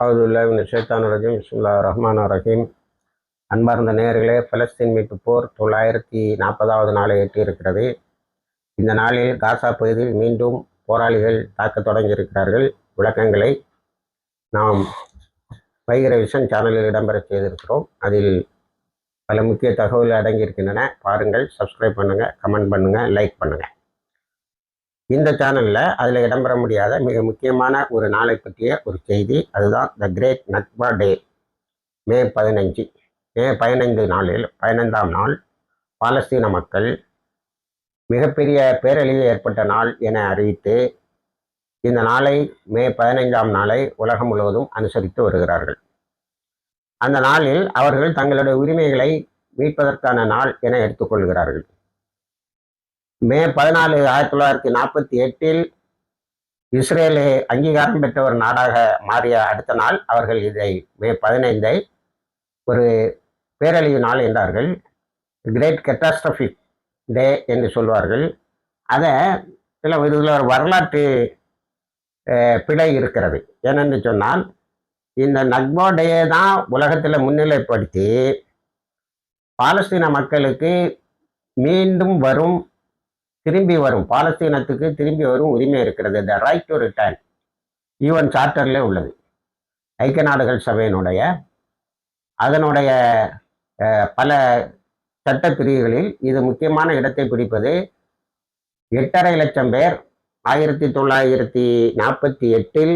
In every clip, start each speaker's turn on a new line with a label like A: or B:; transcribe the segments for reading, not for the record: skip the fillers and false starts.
A: ஷைத்தானுரஜீம் பிஸ்மில்லாஹிர் ரஹ்மானிர் ரஹீம். அன்பார்ந்த நேயர்களே, பலஸ்தீன் மீட்பு போர் 940வது நாளை எட்டியிருக்கிறது. இந்த நாளில் காசா பகுதியில் மீண்டும் போராளிகள் தாக்க தொடங்கியிருக்கிறார்கள். விளக்கங்களை நாம் வைகிற விஷன் சேனலில் இடம்பெற செய்திருக்கிறோம். அதில் பல முக்கிய தகவல்கள் அடங்கியிருக்கின்றன. பாருங்கள், சப்ஸ்கிரைப் பண்ணுங்கள், கமெண்ட் பண்ணுங்கள், லைக் பண்ணுங்கள். இந்த சேனலில் அதில் இடம்பெற முடியாத மிக முக்கியமான ஒரு நாளை பற்றிய ஒரு செய்தி, அதுதான் த கிரேட் நக்பா டே. மே 15 நாளில் 15ஆம் நாள் பாலஸ்தீன மக்கள் மிகப்பெரிய பேரழிவு ஏற்பட்ட நாள் என அறிவித்து இந்த நாளை மே 15ஆம் நாளை உலகம் முழுவதும் அனுசரித்து வருகிறார்கள். அந்த நாளில் அவர்கள் தங்களுடைய உரிமைகளை மீட்பதற்கான நாள் என எடுத்துக்கொள்கிறார்கள். மே 14, 1948 இஸ்ரேலை அங்கீகாரம் பெற்ற ஒரு நாடாக மாறிய அடுத்த நாள் அவர்கள் இதை மே 15 ஒரு பேரழிவு நாள் என்றார்கள். கிரேட் கேட்டாஸ்ட்ரோபிக் டே என்று சொல்வார்கள். அதை இதில் ஒரு வரலாற்று பிழை இருக்கிறது. ஏனென்று சொன்னால், இந்த நக்பா டேயை தான் உலகத்தில் முன்னிலைப்படுத்தி பாலஸ்தீன மக்களுக்கு மீண்டும் திரும்பி வரும் பாலஸ்தீனத்துக்கு திரும்பி வரும் உரிமை இருக்கிறது. The right to return UN சார்ட்டர்ல உள்ளது. ஐக்கிய நாடுகள் சபையினுடைய அதனுடைய பல சட்ட பிரிவுகளில் இது முக்கியமான இடத்தை பிடிப்பது. 8.5 லட்சம் பேர் 1948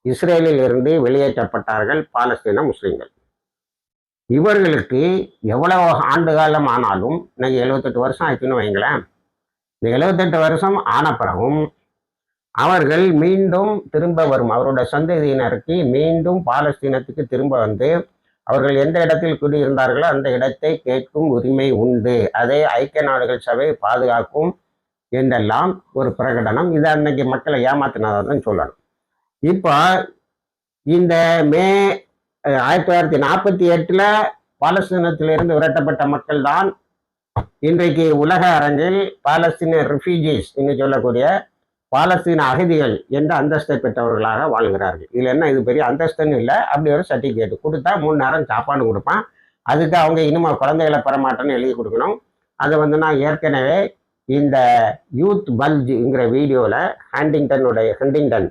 A: இஸ்ரேலில் இருந்து வெளியேற்றப்பட்டார்கள் பாலஸ்தீன முஸ்லிம்கள். இவர்களுக்கு எவ்வளவு ஆண்டு காலம் ஆனாலும், இன்னைக்கு 78 வருஷம் ஆச்சுன்னு வைங்களேன், இந்த 78 வருஷம் ஆன பிறகும் அவர்கள் மீண்டும் திரும்ப வரும், அவருடைய சந்ததியினருக்கு மீண்டும் பாலஸ்தீனத்துக்கு திரும்ப வந்து அவர்கள் எந்த இடத்தில் குடியிருந்தார்களோ அந்த இடத்தை கேட்கும் உரிமை உண்டு. அதை ஐக்கிய நாடுகள் சபை பாதுகாக்கும் என்றெல்லாம் ஒரு பிரகடனம். இது அன்னைக்கு மக்களை ஏமாத்தினதான் சொல்லணும். இப்போ இந்த மே 1948 பாலஸ்தீனத்திலிருந்து விரட்டப்பட்ட மக்கள் தான் இன்றைக்கு உலக அரங்கில் பாலஸ்தீன ரிஃப்யூஜிஸ் என்று சொல்லக்கூடிய பாலஸ்தீன அகதிகள் என்ற அந்தஸ்தை பெற்றவர்களாக வாழ்கிறார்கள். இதில் என்ன, இது பெரிய அந்தஸ்துன்னு இல்லை, அப்படி ஒரு சர்டிஃபிகேட் கொடுத்தா 3 நேரம் சாப்பாடு கொடுப்பான். அதுக்கு அவங்க இனிமே குழந்தைகளை பெறமாட்டேன்னு எழுதி கொடுக்கணும். அதை நான் ஏற்கனவே இந்த யூத் பல்ஜ்ங்கிற வீடியோவில் ஹண்டிங்டன்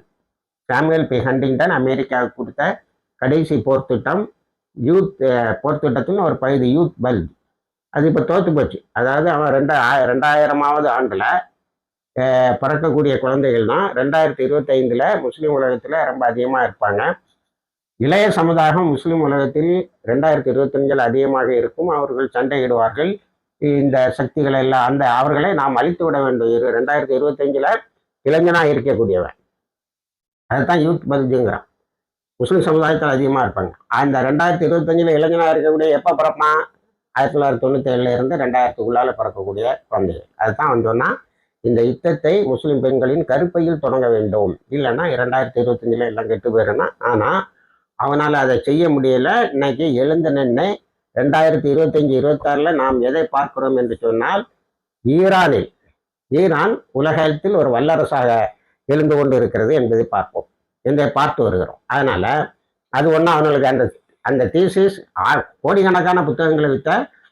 A: சாமுவேல் பி ஹண்டிங்டன் அமெரிக்காவுக்கு கொடுத்த கடைசி போர்த்திட்டம், யூத் போர்த்திட்டத்தின் ஒரு பகுதி யூத் பல்ஜ், அது இப்போ தோற்று போச்சு. அதாவது அவன் 2000ஆவது ஆண்டில் பிறக்கக்கூடிய குழந்தைகள் தான் 2025 முஸ்லீம் உலகத்தில் ரொம்ப அதிகமாக இருப்பாங்க. இளைய சமுதாயம் முஸ்லீம் உலகத்தில் 2025 அதிகமாக இருக்கும். அவர்கள் சண்டையிடுவார்கள். இந்த சக்திகளை எல்லாம் அவர்களை நாம் அழித்து விட வேண்டும். 2025 இளைஞனாக இருக்கக்கூடியவன், அதுதான் யூத் பல்ஜுங்கிறான். முஸ்லீம் சமுதாயத்தில் அதிகமாக இருப்பாங்க. அந்த 2025 இளைஞனாக இருக்கக்கூடிய எப்போ பிறப்பான்? 1997 இருந்து 2000க்குள்ளால பிறக்கக்கூடிய குழந்தைகள். அதுதான் சொன்னால், இந்த யுத்தத்தை முஸ்லீம் பெண்களின் கருப்பையில் தொடங்க வேண்டும், இல்லைன்னா 2025 எல்லாம் கெட்டு போயிடணும். ஆனால் அவனால் அதை செய்ய முடியல. இன்னைக்கு எழுந்து நின்று 2025-26 நாம் எதை பார்க்கிறோம் என்று சொன்னால், ஈரான் உலகத்தில் ஒரு வல்லரசாக எழுந்து கொண்டு இருக்கிறது என்பதை பார்த்து வருகிறோம். அதனால அது ஒன்றும் அவங்களுக்கு அந்த தீசிஸ் கோடிக்கணக்கான புத்தகங்களை விற்ற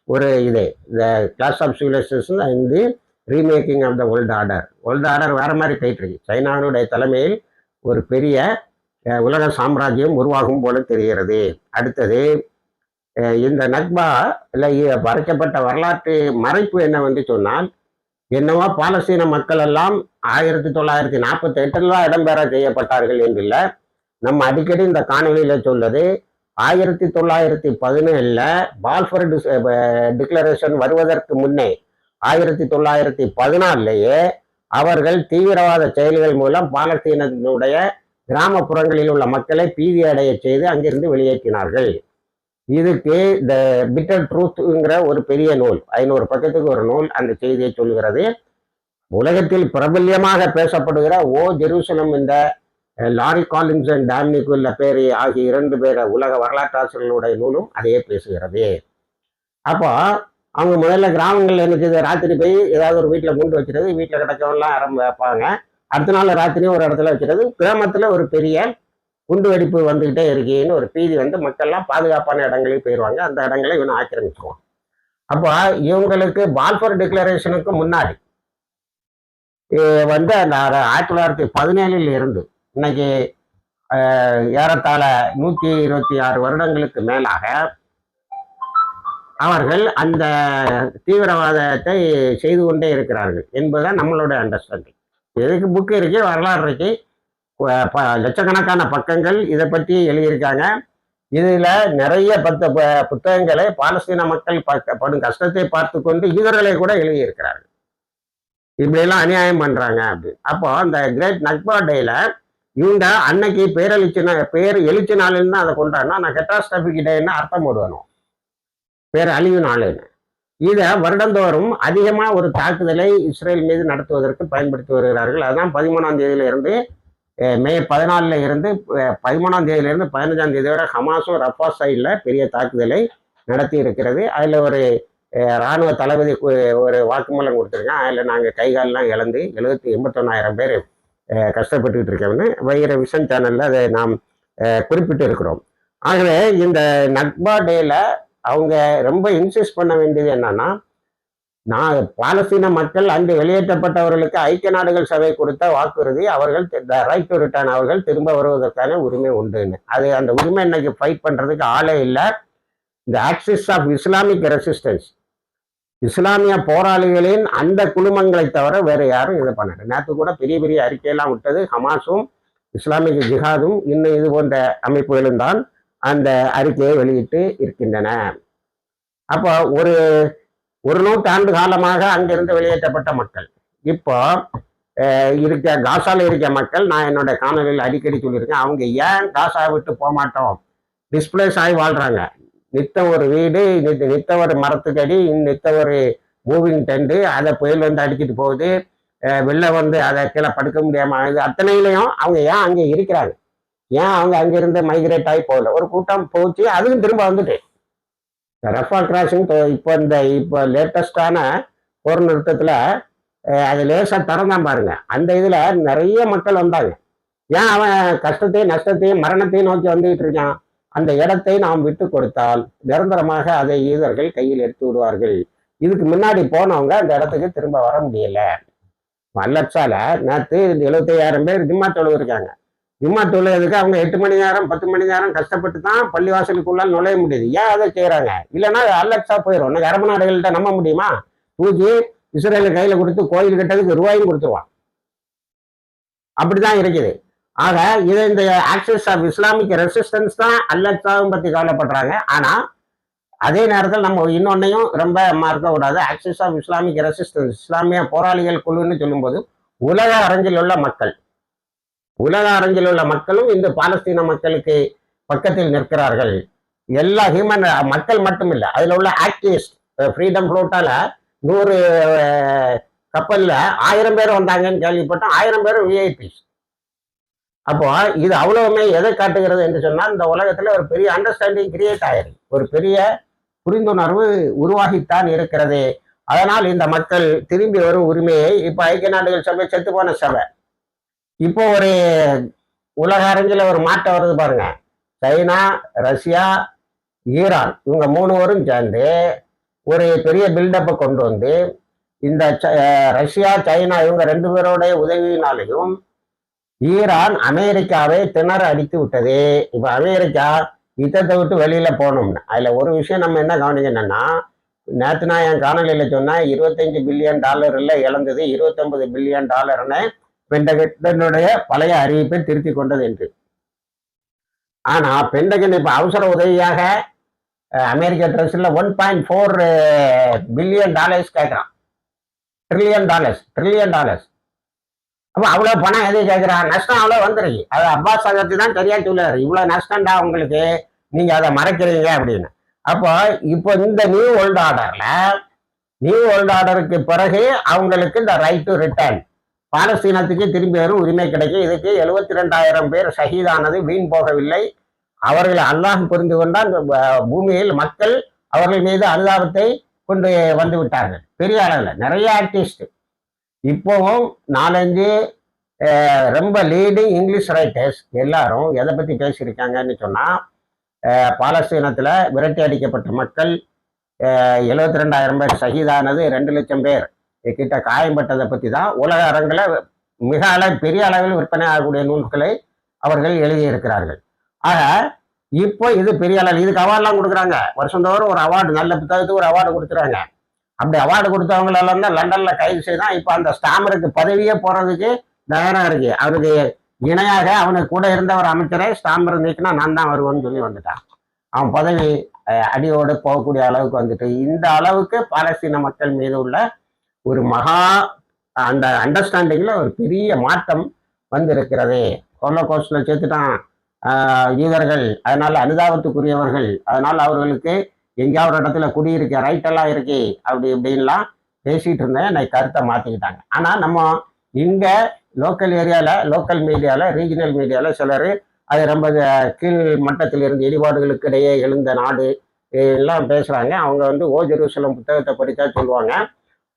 A: ஒரு இது, the clash of civilization and the remaking of the world order வேற மாதிரி போயிட்டு இருக்கு. சைனாவுடைய தலைமையில் ஒரு பெரிய உலக சாம்ராஜ்யம் உருவாகும் போல தெரிகிறது. அடுத்தது, இந்த நக்பா இல்லை மறைக்கப்பட்ட வரலாற்று மறைப்பு என்னவென்று சொன்னால், என்னவோ பாலஸ்தீன மக்கள் எல்லாம் 1948 இடம்பெற செய்யப்பட்டார்கள் என்றில்லை. நம்ம அடிக்கடி இந்த காணொலியில சொல்வது, 1917 பால்ஃபர் டிக்ளரேஷன் வருவதற்கு முன்னே 1914 அவர்கள் தீவிரவாத செயல்கள் மூலம் பாலஸ்தீனத்தினுடைய கிராமப்புறங்களில் உள்ள மக்களை பீதி அடைய செய்து அங்கிருந்து வெளியேற்றினார்கள். இதுக்கு த பிட்டர் ட்ரூத்ங்கிற ஒரு பெரிய நூல், 500 பக்கத்துக்கு ஒரு நூல் அந்த செய்தியை சொல்கிறது. உலகத்தில் பிரபல்யமாக பேசப்படுகிற ஜெருசலம் இந்த lorry Collins and Tom Nicole பேரி ஆகிய 2 பேர் உலக வரலாற்றாசிரியர்களுடைய நூலும் அதையே பேசுகிறது. அப்போ அவங்க முதல்ல கிராமங்கள் என்ன செய்து, ராத்திரி போய் ஏதாவது ஒரு வீட்டில் குண்டு வச்சுறது, வீட்டில் கிடக்கவெல்லாம் வைப்பாங்க. அடுத்த நாள் ராத்திரியும் ஒரு இடத்துல வச்சுறது. கிராமத்தில் ஒரு பெரிய குண்டு வெடிப்பு வந்துகிட்டே இருக்கேன்னு ஒரு பீதி வந்து மக்கள்லாம் பாதுகாப்பான இடங்களுக்கு போயிடுவாங்க. அந்த இடங்களை இவனை ஆக்கிரமிச்சிருவான். அப்போ இவங்களுக்கு பால்ஃபோர் டிக்ளரேஷனுக்கு முன்னாடி வந்து அந்த 1917 இருந்து இன்னைக்கு ஏறத்தாழ 126 வருடங்களுக்கு மேலாக அவர்கள் அந்த தீவிரவாதத்தை செய்து கொண்டே இருக்கிறார்கள் என்பதுதான் நம்மளோட அண்டர்ஸ்டாண்டிங். எதுக்கு புக்கு இருக்கு, வரலாறு இருக்கு, லட்சக்கணக்கான பக்கங்கள் இதை பற்றி எழுதியிருக்காங்க. இதுல நிறைய புத்தகங்களை பாலஸ்தீன மக்கள் படும் கஷ்டத்தை பார்த்து கொண்டு யூதர்களை கூட எழுதியிருக்கிறார்கள். இப்படியெல்லாம் அநியாயம் பண்றாங்க அப்படின்னு. அப்போ அந்த கிரேட் நக்பா டேல இவங்க அன்னைக்கு எழுச்சி நாளுன்னு தான் அதை கொண்டாடினா, நான் கெட்டாஸ்ட்ராபிக் டேன்னு அர்த்தம் போடுவேணும், பேரழிவு நாளுன்னு. இதை வருடந்தோறும் அதிகமா ஒரு தாக்குதலை இஸ்ரேல் மீது நடத்துவதற்கு பயன்படுத்தி வருகிறார்கள். அதுதான் 13ஆம் தேதியிலிருந்து மே 14 இருந்து 13ஆம் தேதியிலிருந்து 15ஆம் தேதி வரை ஹமாஸும் ரஃபா சைடில் பெரிய தாக்குதலை நடத்தி இருக்கிறது. அதில் ஒரு இராணுவ தளபதி ஒரு வாக்குமூலம் கொடுத்துருக்கேன். அதில் நாங்கள் கைகாலெலாம் இழந்து 81,000 பேர் கஷ்டப்பட்டுக்கிட்டு இருக்கோம்னு வைர விஷன் சேனலில் அதை நாம் குறிப்பிட்டு இருக்கிறோம். ஆகவே இந்த நக்பா டேல அவங்க ரொம்ப இன்சிஸ்ட் பண்ண வேண்டியது என்னன்னா, நான் பாலஸ்தீன மக்கள் அன்று வெளியேற்றப்பட்டவர்களுக்கு ஐக்கிய நாடுகள் சபை கொடுத்த வாக்குறுதி, அவர்கள் ரைட் டு ரிட்டர்ன், அவர்கள் திரும்ப வருவதற்கான உரிமை உண்டுன்னு. அது அந்த உரிமை இன்னைக்கு ஃபைட் பண்றதுக்கு ஆளே இல்லை. இந்த ஆக்சிஸ் ஆஃப் இஸ்லாமிக் ரெசிஸ்டன்ஸ், இஸ்லாமிய போராளிகளின் அந்த குழுமங்களை தவிர வேற யாரும் இதை பண்ணல. நேற்று கூட பெரிய பெரிய அறிக்கையெல்லாம் விட்டது ஹமாஸும் இஸ்லாமிக் ஜிஹாதும் இன்னும் இது போன்ற அமைப்புகளும் தான் அந்த அறிக்கையை வெளியிட்டு இருக்கின்றன. அப்போ ஒரு நூற்றாண்டு காலமாக அங்கிருந்து வெளியேற்றப்பட்ட மக்கள் இப்போ காசால இருக்க மக்கள், நான் என்னோட காணொலியில் அடிக்கடி சொல்லியிருக்கேன், அவங்க ஏன் காசா விட்டு போக மாட்டோம், டிஸ்பிளேஸ் ஆகி வாழ்றாங்க. நித்த ஒரு வீடு, நித்த ஒரு மரத்துக்கடி, நித்த ஒரு மூவிங் டெண்டு, அதை புயல் வந்து அடிச்சுட்டு போகுது, வெளில வந்து அதை கீழே படுக்க முடியாம ஆகுது. அத்தனையிலையும் அவங்க ஏன் அங்கே இருக்கிறாங்க, ஏன் அவங்க அங்கிருந்து மைக்ரேட் ஆகி போகல? ஒரு கூட்டம் போச்சு, அதுவும் திரும்ப வந்துட்டு ரஃபா கிராசிங் இப்போ லேட்டஸ்டான போர் நிறுத்தத்தில் அது லேசாக திறந்தான் பாருங்க. அந்த இதில் நிறைய மக்கள் வந்தாங்க. ஏன் அவன் கஷ்டத்தையும் நஷ்டத்தையும் மரணத்தையும் நோக்கி வந்துகிட்டு இருக்கான்? அந்த இடத்தை நாம் விட்டு கொடுத்தால் நிரந்தரமாக அதை யூதர்கள் கையில் எடுத்து விடுவார்கள். இதுக்கு முன்னாடி போனவங்க அந்த இடத்துக்கு திரும்ப வர முடியல. வல்லட்சால நேற்று 75,000 பேர் ஜிம்மா தொழுவு இருக்காங்க. ஜிம்மா தொழுவதுக்கு அவங்க 8 மணி நேரம் 10 மணி நேரம் கஷ்டப்பட்டு தான் பள்ளிவாசலுக்குள்ளால் நுழைய முடியுது. ஏன் அதை செய்யறாங்க? இல்லைன்னா அல்லட்சா போயிடும். அரபு நாடுகள்கிட்ட நம்ப முடியுமா? தூக்கி இஸ்ரேல் கையில கொடுத்து கோயில் கட்டதுக்கு ரூபாயும் கொடுத்துருவான். அப்படிதான் இருக்குது. ஆக இதை இந்த ஆக்சிஸ் ஆஃப் இஸ்லாமிக் ரெசிஸ்டன்ஸ் தான் அல்லட்சாவும் பத்தி கவலைப்படுறாங்க. ஆனா அதே நேரத்தில் நம்ம இன்னொன்னையும் ரொம்ப மறக்க கூடாது. ஆக்சிஸ் ஆஃப் இஸ்லாமிக் ரெசிஸ்டன்ஸ், இஸ்லாமிய போராளிகள் குழுன்னு சொல்லும்போது உலக அரங்கில் உள்ள மக்களும் இந்த பாலஸ்தீன மக்களுக்கு பக்கத்தில் நிற்கிறார்கள். எல்லா ஹியூமன் மக்கள் மட்டும் இல்லை, அதுல உள்ள ஆக்டிவிஸ்ட், ஃப்ரீடம் ஃப்ளோட்டால 100 கப்பல்ல 1000 பேர் வந்தாங்கன்னு கேள்விப்பட்டோம். 1000 பேரும் விஐபிஸ். அப்போ இது அவ்வளவுமே எதை காட்டுகிறது என்று சொன்னால், இந்த உலகத்துல ஒரு பெரிய அண்டர்ஸ்டாண்டிங் கிரியேட் ஆயிருக்கு, ஒரு பெரிய புரிந்துணர்வு உருவாகித்தான் இருக்கிறது. அதனால் இந்த மக்கள் திரும்பி வரும் உரிமையை இப்ப ஐக்கிய நாடுகள் சபை, செத்து போன சபை, இப்போ ஒரு உலக அரங்கில் ஒரு மாற்றம் வருது பாருங்க. சைனா, ரஷ்யா, ஈரான், இவங்க 3 பேரும் சேர்ந்து ஒரு பெரிய பில்டப்பை கொண்டு வந்து இந்த ரஷ்யா, சைனா இவங்க 2 பேரோடைய உதவியினாலையும் ஈரான் அமெரிக்காவை திணற அடித்து விட்டது. இப்ப அமெரிக்கா யுத்தத்தை விட்டு வெளியில போகணும்னு. அதுல ஒரு விஷயம் நம்ம என்ன கவனிக்கணும்னா, நேற்று நான் என் காணொலியில சொன்னேன், $25 பில்லியன் இழந்தது, $29 பில்லியன் பென்டகனுடைய பழைய அறிவிப்பை திருத்தி கொண்டது என்று. ஆனா பென்டகன் இப்ப அவசர உதவியாக அமெரிக்க ட்ரெஸ்ல $1.4 பில்லியன் கேட்கிறான். Trillion dollars. அப்ப அவ்வளவு பணம் எது கேட்கிறான்? நஷ்டம் அவ்வளவு வந்துருக்கு. அது அப்பாஸ் அகர்த்தி தான் சரியா சொல்லுறாரு, இவ்வளவு நஷ்டம்டா உங்களுக்கு, நீங்க அதை மறைக்கிறீங்க அப்படின்னு. அப்போ இப்போ இந்த நியூ வேர்ல்டு ஆர்டருக்கு பிறகு அவங்களுக்கு இந்த ரைட் டு ரிட்டர்ன், பாலஸ்தீனத்துக்கு திரும்பி வரும் உரிமை கிடைக்கும். இதுக்கு 72,000 பேர் ஷஹீதானது வீண் போகவில்லை. அவர்களை அல்லாஹ் புரிந்து கொண்டால் பூமியில் மக்கள் அவர்கள் மீது அனுதாபத்தை கொண்டு வந்து விட்டார்கள். பெரிய அளவில் நிறைய ஆர்டிஸ்ட் இப்போவும் 4-5 ரொம்ப லீடிங் இங்கிலீஷ் ரைட்டர்ஸ் எல்லாரும் எதை பற்றி பேசியிருக்காங்கன்னு சொன்னால், பாலஸ்தீனத்தில் விரட்டி அடிக்கப்பட்ட மக்கள் 72,000 பேர் ஷஹீதானது, 2 லட்சம் பேர் கிட்ட காயம்பட்டதை பற்றி தான் உலக அரங்கில் மிக பெரிய அளவில் விற்பனை ஆகக்கூடிய நூல்களை அவர்கள் எழுதியிருக்கிறார்கள். ஆக இப்போ இது பெரிய அளவில் இதுக்கு அவார்டெலாம் கொடுக்குறாங்க. வருஷந்தோறும் ஒரு அவார்டு, நல்ல புத்தகத்துக்கு ஒரு அவார்டு கொடுத்துறாங்க. அப்படி அவார்டு கொடுத்தவங்களெல்லாம் தான் லண்டனில் கைது செய்தான் இப்போ அந்த ஸ்டாமருக்கு பதவியே போகிறதுக்கு தயாராக இருக்கு. அவருக்கு இணையாக அவனுக்கு கூட இருந்த ஒரு அமைச்சரை ஸ்டாமர் நீக்கினா நான் தான் வருவேன்னு சொல்லி வந்துட்டான். அவன் பதவி அடியோடு போகக்கூடிய அளவுக்கு வந்துட்டு, இந்த அளவுக்கு பாலஸ்தீன மக்கள் மீது உள்ள ஒரு அந்த அண்டர்ஸ்டாண்டிங்கில் ஒரு பெரிய மாற்றம் வந்திருக்கிறது. ஹோலோகாஸ்ட்ல சேர்த்துட்டான் யூதர்கள், அதனால அனுதாபத்துக்குரியவர்கள், அதனால அவர்களுக்கு எங்கேயாவது ஒரு இடத்துல குடியிருக்க ரைட்டெல்லாம் இருக்கு அப்படி இப்படின்லாம் பேசிட்டு இருந்தேன். எனக்கு கருத்தை மாற்றிக்கிட்டாங்க. ஆனால் நம்ம இங்கே லோக்கல் ஏரியாவில், லோக்கல் மீடியாவில், ரீஜனல் மீடியாவில் சிலர் அது ரொம்ப கீழ் மட்டத்தில் இருந்து இடிபாடுகளுக்கு இடையே எழுந்த நாடு எல்லாம் பேசுகிறாங்க. அவங்க வந்து ஓ ஜெருசலம் புத்தகத்தை படித்தா சொல்லுவாங்க,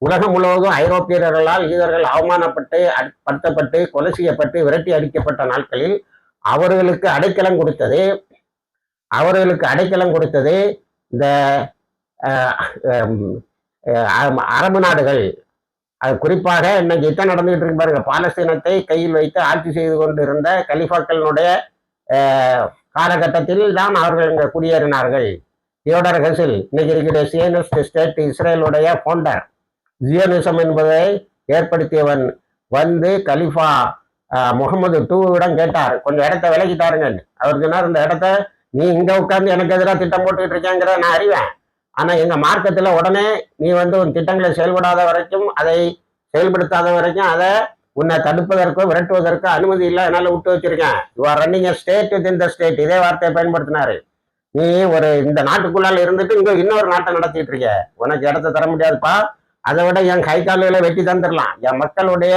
A: உலகம் முழுவதும் ஐரோப்பியர்களால் யூதர்கள் அவமானப்பட்டு படுத்தப்பட்டு கொலை செய்யப்பட்டு விரட்டி அடிக்கப்பட்ட நாட்களில் அவர்களுக்கு அடைக்கலம் கொடுத்தது இந்த அரபு நாடுகள். அது குறிப்பாக இன்னைக்கு இத்தனை நடந்துகிட்டு இருக்கு பாருங்க, பாலஸ்தீனத்தை கையில் வைத்து ஆட்சி செய்து கொண்டு இருந்த கலிஃபாக்களினுடைய காலகட்டத்தில் தான் அவர்கள் இங்கே குடியேறினார்கள். தியோடர் ஹெசில் இன்னைக்கு இருக்கிற சியனிஸ்ட் ஸ்டேட் இஸ்ரேலுடைய ஃபவுண்டர், ஜியோனிசம் என்பதை ஏற்படுத்தியவன் வந்து கலிஃபா முகமது டூவிடம் கேட்டார், கொஞ்சம் இடத்த விலகிட்டாருங்க. அவர் சொன்னார், இந்த இடத்த நீ இங்கே உட்காந்து எனக்கு எதிராக திட்டம் போட்டுக்கிட்டு இருக்கேங்கிற நான் அறிவேன். ஆனால் எங்கள் மார்க்கத்தில் உடனே நீ வந்து உன் திட்டங்களை செயல்படாத வரைக்கும், அதை செயல்படுத்தாத வரைக்கும் அதை உன்னை தடுப்பதற்கோ விரட்டுவதற்கோ அனுமதி இல்லை, அதனால விட்டு வச்சிருக்கேன். You are running a state with in the state, இதே வார்த்தையை பயன்படுத்தினாரு. நீ ஒரு இந்த நாட்டுக்குள்ளால இருந்துட்டு இங்கே இன்னொரு நாட்டை நடத்திட்டு இருக்க, உனக்கு இடத்த தர முடியாதுப்பா. அதை விட என் கை கால்களை வெட்டி தந்துடலாம். என் மக்களுடைய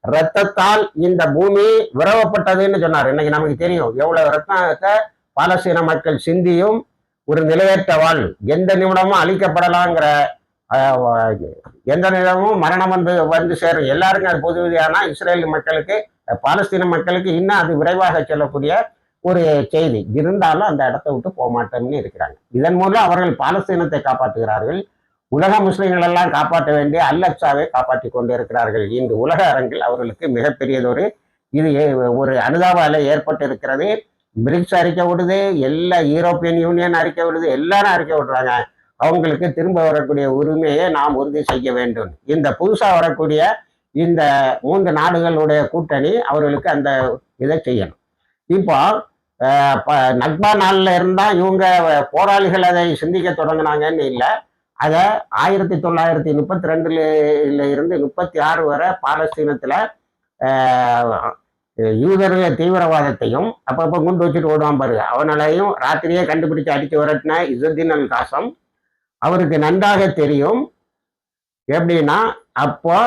A: ரத்தத்தால் இந்த பூமி விரவப்பட்டதுன்னு சொன்னார். இன்னைக்கு நமக்கு தெரியும் எவ்வளவு ரத்தத்தை பாலஸ்தீன மக்கள் சிந்தியும் ஒரு நிலையற்ற வாழ், எந்த நிமிடமும் அழிக்கப்படலாங்கிற, எந்த நிமிடமும் மரணம் வந்து சேரும். எல்லாருக்கும் அது பொது விதியானா இஸ்ரேல் மக்களுக்கு, பாலஸ்தீன மக்களுக்கு இன்னும் அது விரைவாக செல்லக்கூடிய ஒரு செய்தி இருந்தாலும் அந்த இடத்தை விட்டு போக மாட்டேன்னு இருக்கிறாங்க. இதன் மூலம் அவர்கள் பாலஸ்தீனத்தை காப்பாற்றுகிறார்கள். உலக முஸ்லிம்கள் எல்லாம் காப்பாற்ற வேண்டிய அல்-அக்ஸாவை காப்பாற்றி கொண்டு இருக்கிறார்கள். இன்று உலக அரங்கில் அவர்களுக்கு மிகப்பெரியதொரு இது ஒரு அனுதாப அலை ஏற்பட்டு இருக்கிறது. பிரிக்ஸ் அறிக்கை விடுது, எல்லா யூரோப்பியன் யூனியன் அறிக்கை விடுது, எல்லாரும் அறிக்கை விடுறாங்க. அவங்களுக்கு திரும்ப வரக்கூடிய உரிமையை நாம் உறுதி செய்ய வேண்டும். இந்த புதுசாக வரக்கூடிய இந்த 3 நாடுகளுடைய கூட்டணி அவர்களுக்கு அந்த இதை செய்யணும். இப்போ நக்பா நாளில் இருந்தால் இவங்க போராளிகள் அதை சிந்திக்க தொடங்கினாங்கன்னு இல்லை. அதை 1932 இருந்து 36 வரை பாலஸ்தீனத்தில் யூதர்கள் தீவிரவாதத்தையும் அப்பப்போ குண்டு வச்சுட்டு ஓடுவான் பாரு, அவனாலையும் ராத்திரியே கண்டுபிடிச்சு அடித்து விரட்டின இசுத்தீன் அல் காசம் அவருக்கு நன்றாக தெரியும். எப்படின்னா, அப்போ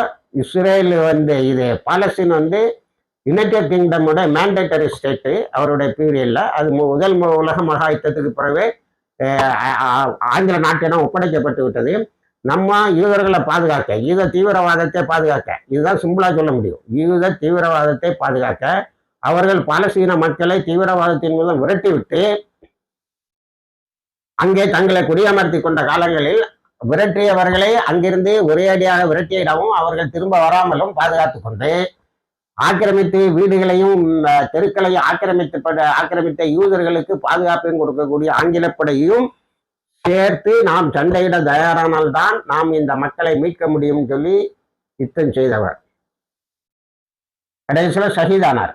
A: இஸ்ரேல் வந்து இது பாலஸ்தீன் வந்து யுனைடெட் கிங்டமோட மேண்டேட்டரி ஸ்டேட்டு அவருடைய பீரியடில். அது முதல் உலக மகா யுத்தத்துக்கு பிறகு ஆங்கில நாட்டிடம் ஒப்படைக்கப்பட்டு விட்டது. நம்ம யூதர்களை பாதுகாக்க, யூத தீவிரவாதத்தை பாதுகாக்க, இதுதான் சிம்பிளாக சொல்ல முடியும். யூத தீவிரவாதத்தை பாதுகாக்க அவர்கள் பாலஸ்தீன மக்களை தீவிரவாதத்தின் மூலம் விரட்டிவிட்டு அங்கே தங்களை குடியமர்த்தி கொண்ட காலங்களில் விரட்டியவர்களை அங்கிருந்து ஒரேடியாக விரட்டியிடவும் அவர்கள் திரும்ப வராமலும் பாதுகாத்து கொண்டு ஆக்கிரமித்து வீடுகளையும் தெருக்களையும் ஆக்கிரமித்த யூதர்களுக்கு பாதுகாப்பையும் கொடுக்கக்கூடிய ஆங்கிலப்படையும் சேர்த்து நாம் சண்டையிட தயாரானால்தான் நாம் இந்த மக்களை மீட்க முடியும் சொல்லி யுத்தம் செய்தவர். கடைசியில் ஷஹீதானார்.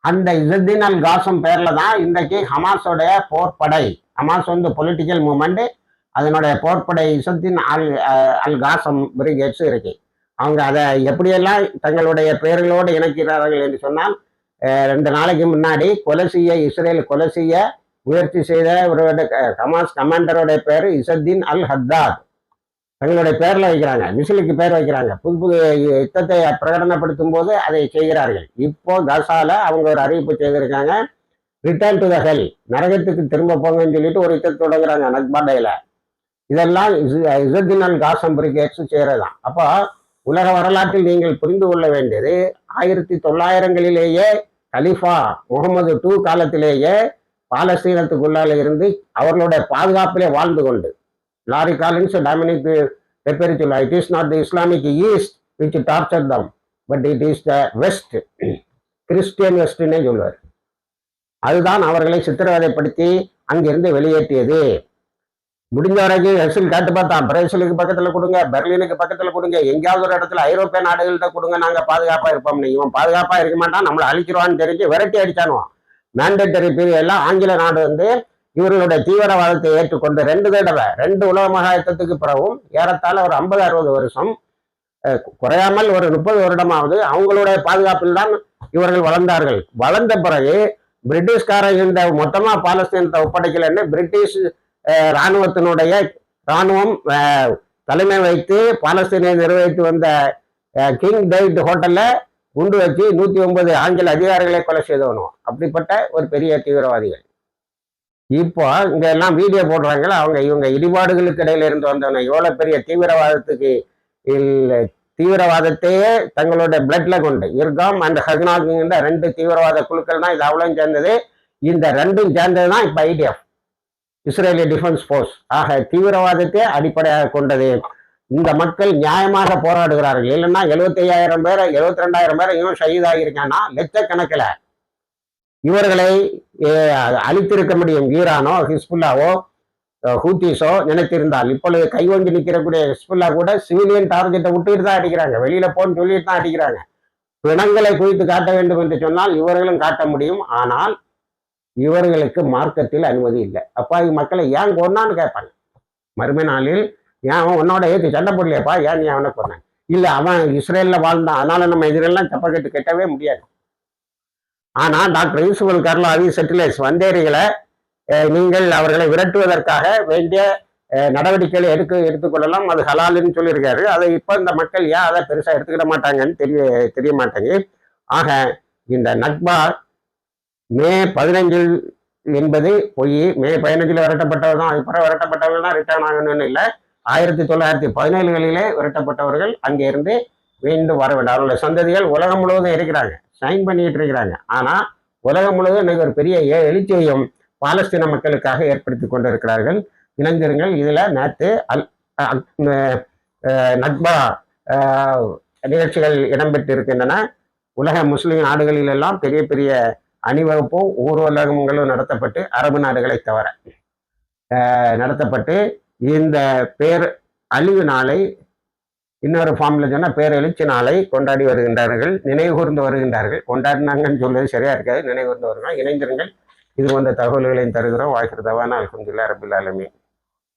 A: அந்த இசுத்தீன் அல் காசம் பேர்ல தான் இன்றைக்கு ஹமாஸோடைய போர்ப்படை, ஹமாஸ் வந்து பொலிட்டிக்கல் மூமெண்ட், அதனுடைய போர்ப்படை இசுத்தீன் அல் காசம் பிரிகேட்ஸ் இருக்கு. அவங்க அதை எப்படியெல்லாம் தங்களுடைய பெயர்களோடு இணைக்கிறார்கள் என்று சொன்னால், 2 நாளைக்கு முன்னாடி இஸ்ரேல் கொலை செய்ய முயற்சி செய்த ஒரு ஹமாஸ் கமாண்டருடைய பேர் இசுத்தீன் அல் ஹத்தாத். தங்களுடைய பேரில் வைக்கிறாங்க, மிசிலுக்கு பேர் வைக்கிறாங்க. புது யுத்தத்தை பிரகடனப்படுத்தும் போது அதை செய்கிறார்கள். இப்போ காசால அவங்க ஒரு அறிவிப்பு செய்திருக்காங்க, ரிட்டர்ன் டு த ஹெல், நரகத்துக்கு திரும்ப போங்கன்னு சொல்லிட்டு ஒரு யுத்தத்தை தொடங்குறாங்க நக்பாடையில. இதெல்லாம் இசுத்தீன் அல் காசம் பிரிகேட்ஸ் செய்யறதுதான். அப்போ உலக வரலாற்றில் நீங்கள் புரிந்து கொள்ள வேண்டியது, 1900களிலேயே கலிஃபா முகமது II காலத்திலேயே பாலஸ்தீனத்துக்குள்ளால இருந்து அவர்களுடைய பாதுகாப்பிலே வாழ்ந்து கொண்டு லாரி காலின்ஸ் டாமினிக் வெப்பேரி சொல்லுவார், it is not the Islamic East which torture them but it is the West, Christian வெஸ்ட்னே சொல்லுவார். அதுதான் அவர்களை சித்திரவதைப்படுத்தி அங்கிருந்து வெளியேற்றியது. முடிஞ்ச வரைக்கும் எக்ஸில் கேட்டு பார்த்தான், பிரேசிலுக்கு பக்கத்தில் கொடுங்க, பெர்லினுக்கு பக்கத்தில் கொடுங்க, எங்கேயாவது ஒரு இடத்துல ஐரோப்பிய நாடுகள்கிட்ட கொடுங்க, நாங்கள் பாதுகாப்பாக இருப்போம்னு. இவன் பாதுகாப்பாக இருக்க மாட்டான், நம்மளை அழிச்சிருவான்னு தெரிஞ்சு விரட்டி அடிச்சானுவான். மேண்டேட்டரி பீரியட்லாம் ஆங்கில நாடு வந்து இவர்களுடைய தீவிரவாதத்தை ஏற்றுக்கொண்டு 2 தடவை 2 உலக மகா யுத்தத்துக்கு பிறகும் ஏறத்தாழ ஒரு 50-60 வருஷம் குறையாமல் ஒரு 30 வருடமாவது அவங்களுடைய பாதுகாப்பில் தான் இவர்கள் வளர்ந்தார்கள். வளர்ந்த பிறகு பிரிட்டிஷ்காரங்க இந்த மொத்தமா பாலஸ்தீனத்தை ஒப்படைக்கலன்னு பிரிட்டிஷ் இராணுவத்தினுடைய இராணுவம் தலைமை வைத்து பாலஸ்தீனை நிர்வகித்து வந்த கிங் டேவிட் ஹோட்டல்ல குண்டு வச்சு 109 ஆங்கில அதிகாரிகளை கொலை செய்தவனும். அப்படிப்பட்ட ஒரு பெரிய தீவிரவாதிகள். இப்போ இங்க எல்லாம் வீடியோ போடுறாங்களா, அவங்க இவங்க இடிபாடுகளுக்கு இடையில இருந்து வந்தவன எவ்வளவு பெரிய தீவிரவாதத்துக்கு தீவிரவாதத்தையே தங்களுடைய பிளட்ல கொண்டு இர்காம் அண்ட் ஹக்னாகின்ற 2 தீவிரவாத குழுக்கள் தான் இது அவ்வளவு சேர்ந்தது. இந்த 2ம் சேர்ந்தது தான் இப்ப IDF, இஸ்ரேலிய டிஃபென்ஸ் போர்ஸ். ஆக தீவிரவாதத்தை அடிப்படையாக கொண்டது. இந்த மக்கள் நியாயமாக போராடுகிறார்கள். இல்லைன்னா 75,000 பேரை 72,000 பேரை இவன் ஷஹீதாகியிருக்கான்னா லட்சக்கணக்கில் இவர்களை அழித்திருக்க முடியும். ஈரானோ ஹிஸ்புல்லாவோ ஹூத்திஸோ நினைத்திருந்தால். இப்பொழுது கைவங்கி நிற்கிறக்கூடிய ஹிஸ்புல்லா கூட சிவிலியன் டார்கெட்டை விட்டுட்டு தான் அடிக்கிறாங்க, வெளியில போன்னு சொல்லிட்டு தான் அடிக்கிறாங்க. பிணங்களை குவித்து காட்ட வேண்டும் என்று சொன்னால் இவர்களும் காட்ட முடியும். ஆனால் இவர்களுக்கு மார்க்கத்தில் அனுமதி இல்லை. அப்பா மக்களை ஏன் கொண்டான்னு கேட்பாங்க. மறுமை நாளில் ஏன் அவன் உன்னோட ஏற்றி சண்டை போடலையாப்பா, ஏன் நீ அவனை கொண்டான்? இல்லை அவன் இஸ்ரேலில் வாழ்ந்தான், அதனால நம்ம எதிரெல்லாம் சப்பக்கட்டு கட்டவே முடியாது. ஆனால் டாக்டர் யூசுஃபுல் கர்லாவி செட்டிலேஸ் வந்தேரிகளை நீங்கள் அவர்களை விரட்டுவதற்காக வேண்டிய நடவடிக்கைகளை எடுத்துக்கொள்ளலாம், அது ஹலாலுன்னு சொல்லியிருக்காரு. அதை இப்போ இந்த மக்கள் ஏன் அதை பெருசாக எடுத்துக்கிட மாட்டாங்கன்னு தெரிய மாட்டாங்க. ஆக இந்த நக்பா மே 15 என்பது பொய். மே 15 விரட்டப்பட்டவர் தான், அப்புறம் விரட்டப்பட்டவர்கள் தான் ரிட்டர்ன் ஆகணும்னு இல்லை. 1917களிலே விரட்டப்பட்டவர்கள் அங்கே இருந்து மீண்டும் வர வேண்டும். அவர்களுடைய சந்ததிகள் உலகம் முழுவதும் இருக்கிறாங்க, சைன் பண்ணிட்டு இருக்கிறாங்க. ஆனால் உலகம் முழுவதும் இன்னைக்கு ஒரு பெரிய எழுச்சியையும் பாலஸ்தீன மக்களுக்காக ஏற்படுத்தி கொண்டிருக்கிறார்கள். இளைஞர்கள் இதில் நேற்று நக்பா நிகழ்ச்சிகள் இடம்பெற்று இருக்கின்றன. உலக முஸ்லிம் நாடுகளிலெல்லாம் பெரிய பெரிய அணிவகுப்பும் ஊர்வலகங்களும் நடத்தப்பட்டு, அரபு நாடுகளை தவிர நடத்தப்பட்டு, இந்த பேர் அழிவு நாளை இன்னொரு ஃபார்ம்ல சொன்னா பேரெழுச்சி நாளை கொண்டாடி வருகின்றார்கள், நினைவு கூர்ந்து வருகின்றார்கள். கொண்டாடினாங்கன்னு சொல்றது சரியா இருக்காது, நினைவு கூர்ந்து வருகிறாங்க. இணைந்திருங்கள். இது போன்ற தகவல்களையும் தருகிறோம். வாய்க்கிறதவான அல்ஹம்துலில்லாஹி ரப்பில் ஆலமீன்.